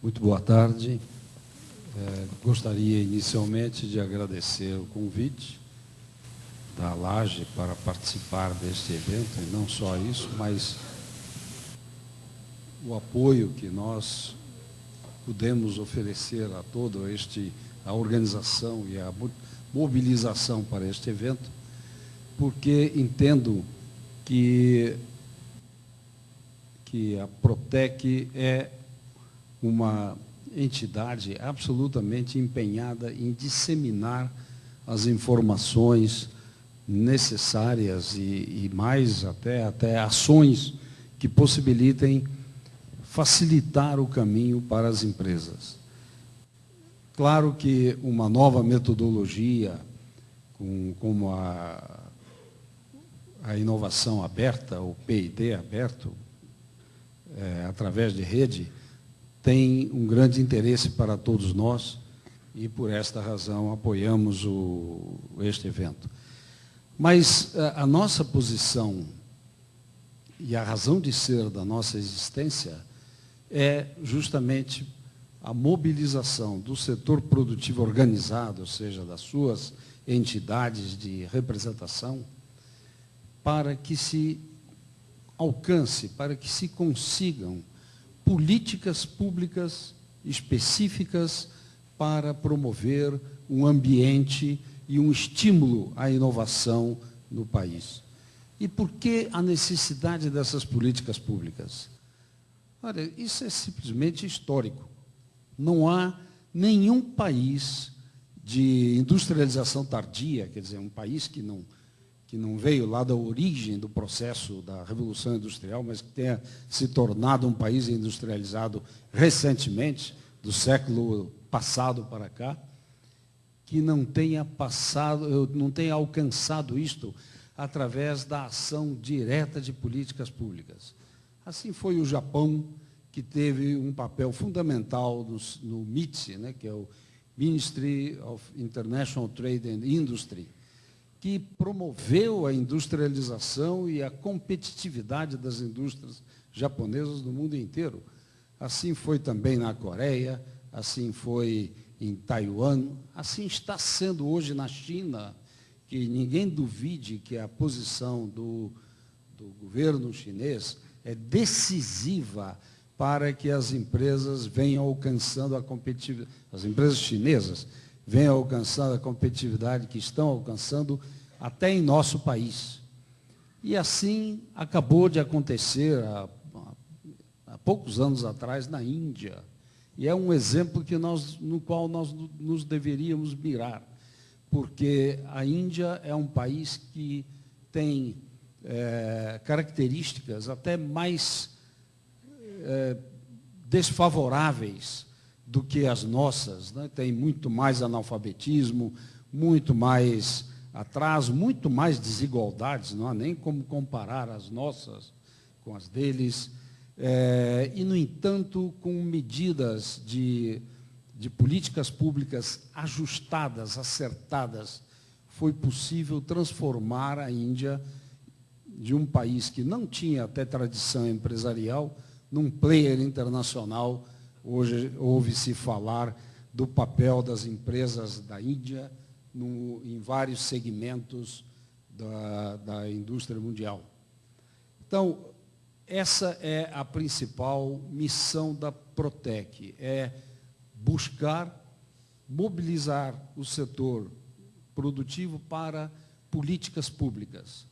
Muito boa tarde. Gostaria inicialmente de agradecer o convite da Laje para participar deste evento, e não só isso, mas o apoio que nós pudemos oferecer a a organização e a mobilização para este evento, porque entendo que a Protec é uma entidade absolutamente empenhada em disseminar as informações necessárias e mais até ações que possibilitem facilitar o caminho para as empresas. Claro que uma nova metodologia, como a inovação aberta, o P&D aberto, através de rede, tem um grande interesse para todos nós e, por esta razão, apoiamos este evento. Mas a nossa posição e a razão de ser da nossa existência é justamente a mobilização do setor produtivo organizado, ou seja, das suas entidades de representação, para que se alcance, para que se consigam políticas públicas específicas para promover um ambiente e um estímulo à inovação no país. E por que a necessidade dessas políticas públicas? Olha, isso é simplesmente histórico. Não há nenhum país de industrialização tardia, quer dizer, um país que não veio lá da origem do processo da Revolução Industrial, mas que tenha se tornado um país industrializado recentemente, do século passado para cá, que não tenha alcançado isto através da ação direta de políticas públicas. Assim foi o Japão, que teve um papel fundamental no MITSE, né, que é o Ministry of International Trade and Industry, que promoveu a industrialização e a competitividade das indústrias japonesas no mundo inteiro. Assim foi também na Coreia, assim foi em Taiwan, assim está sendo hoje na China, que ninguém duvide que a posição do governo chinês é decisiva para que as empresas venham alcançando a competitividade, as empresas chinesas venham alcançando a competitividade que estão alcançando até em nosso país. E assim acabou de acontecer há poucos anos atrás na Índia. E é um exemplo no qual nós nos deveríamos mirar, porque a Índia é um país que tem características até mais desfavoráveis do que as nossas, né? Tem muito mais analfabetismo, muito mais atraso, muito mais desigualdades, não há nem como comparar as nossas com as deles, e, no entanto, com medidas de políticas públicas ajustadas, acertadas, foi possível transformar a Índia de um país que não tinha até tradição empresarial num player internacional. Hoje ouve-se falar do papel das empresas da Índia em vários segmentos da indústria mundial. Então, essa é a principal missão da Protec, é buscar mobilizar o setor produtivo para políticas públicas.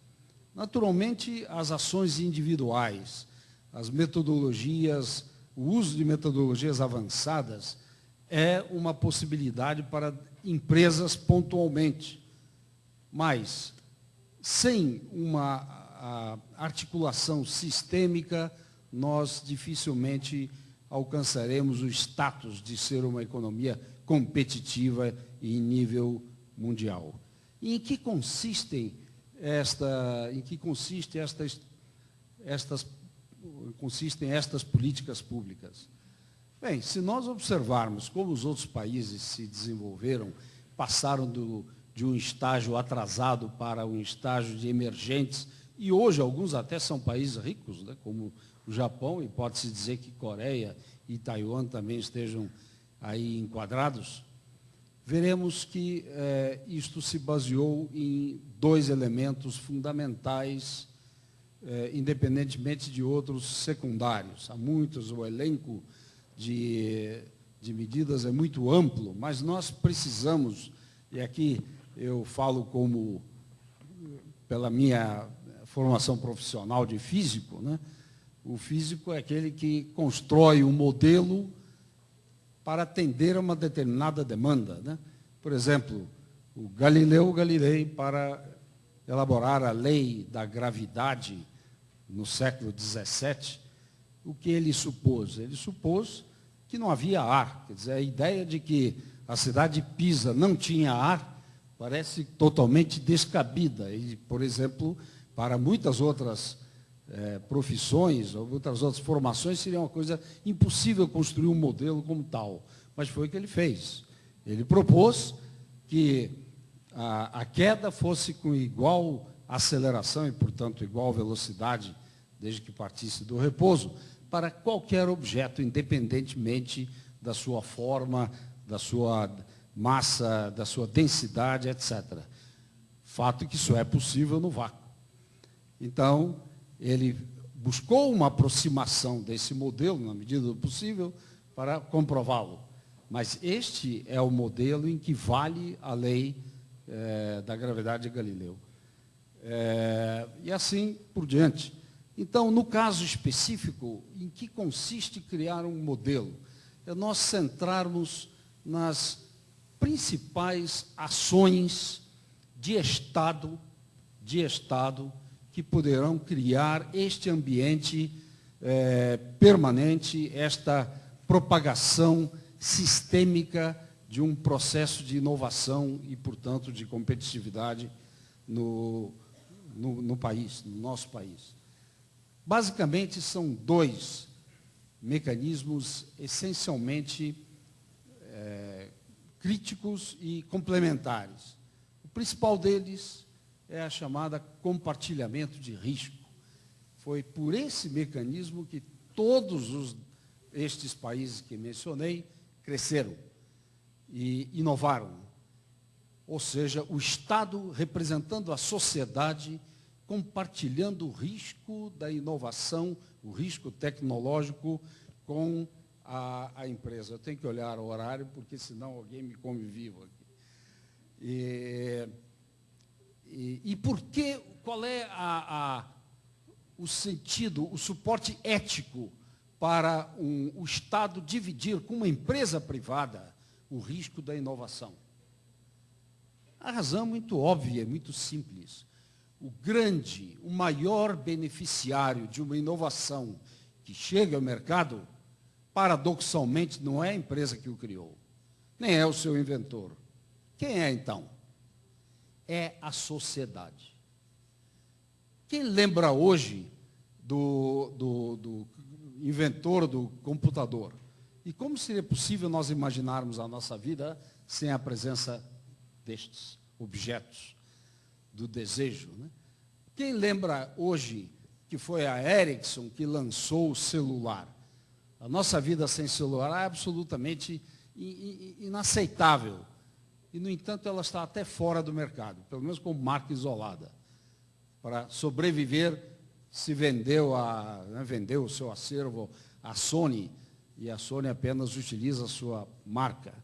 Naturalmente, as ações individuais, as metodologias, o uso de metodologias avançadas é uma possibilidade para empresas pontualmente, mas sem uma articulação sistêmica, nós dificilmente alcançaremos o status de ser uma economia competitiva em nível mundial. E em que consistem estas políticas públicas? Bem, se nós observarmos como os outros países se desenvolveram, passaram de um estágio atrasado para um estágio de emergentes e hoje alguns até são países ricos, né, como o Japão, e pode-se dizer que Coreia e Taiwan também estejam aí enquadrados, veremos que isto se baseou em dois elementos fundamentais, independentemente de outros secundários. Há muitos, o elenco de medidas é muito amplo, mas nós precisamos, e aqui eu falo pela minha formação profissional de físico, né? O físico é aquele que constrói um modelo para atender a uma determinada demanda, né? Por exemplo, o Galileu Galilei, para elaborar a lei da gravidade no século XVII, o que ele supôs? Ele supôs que não havia ar. Quer dizer, a ideia de que a cidade de Pisa não tinha ar parece totalmente descabida. E, por exemplo, para muitas outras profissões, ou muitas outras formações, seria uma coisa impossível construir um modelo como tal. Mas foi o que ele fez. Ele propôs que a queda fosse com igual aceleração e, portanto, igual velocidade, desde que partisse do repouso, para qualquer objeto, independentemente da sua forma, da sua massa, da sua densidade, etc. Fato que isso é possível no vácuo. Então, ele buscou uma aproximação desse modelo, na medida do possível, para comprová-lo. Mas este é o modelo em que vale a lei da gravidade de Galileu. E assim por diante. Então, no caso específico, em que consiste criar um modelo? É nós centrarmos nas principais ações de Estado que poderão criar este ambiente permanente, esta propagação sistêmica de um processo de inovação e, portanto, de competitividade no país, no nosso país. Basicamente, são dois mecanismos essencialmente críticos e complementares. O principal deles é a chamada compartilhamento de risco. Foi por esse mecanismo que todos estes países que mencionei cresceram e inovaram. Ou seja, o Estado representando a sociedade, compartilhando o risco da inovação, o risco tecnológico com a empresa. Eu tenho que olhar o horário, porque senão alguém me come vivo aqui. E por que, qual é o sentido, o suporte ético para o Estado dividir com uma empresa privada o risco da inovação? A razão é muito óbvia, é muito simples. O maior beneficiário de uma inovação que chega ao mercado, paradoxalmente, não é a empresa que o criou, nem é o seu inventor. Quem é, então? É a sociedade. Quem lembra hoje do inventor do computador? E como seria possível nós imaginarmos a nossa vida sem a presença destes objetos do desejo, né? Quem lembra hoje que foi a Ericsson que lançou o celular? A nossa vida sem celular é absolutamente inaceitável. E, no entanto, ela está até fora do mercado, pelo menos como marca isolada. Para sobreviver, se vendeu o seu acervo à Sony, e a Sony apenas utiliza a sua marca.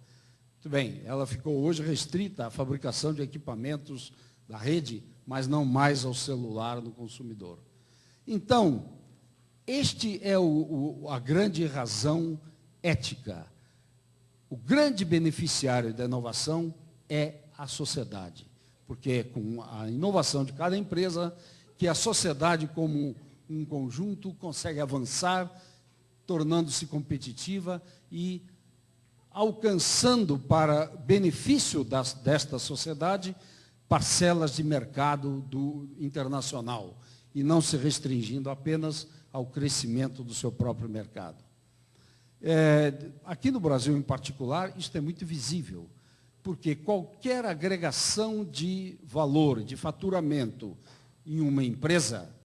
Muito bem, ela ficou hoje restrita à fabricação de equipamentos da rede, mas não mais ao celular do consumidor. Então, este é a grande razão ética. O grande beneficiário da inovação é a sociedade, porque é com a inovação de cada empresa que a sociedade, como um conjunto, consegue avançar, tornando-se competitiva e alcançando, para benefício desta sociedade, parcelas de mercado internacional, e não se restringindo apenas ao crescimento do seu próprio mercado. Aqui no Brasil, em particular, isto é muito visível, porque qualquer agregação de valor, de faturamento, em uma empresa,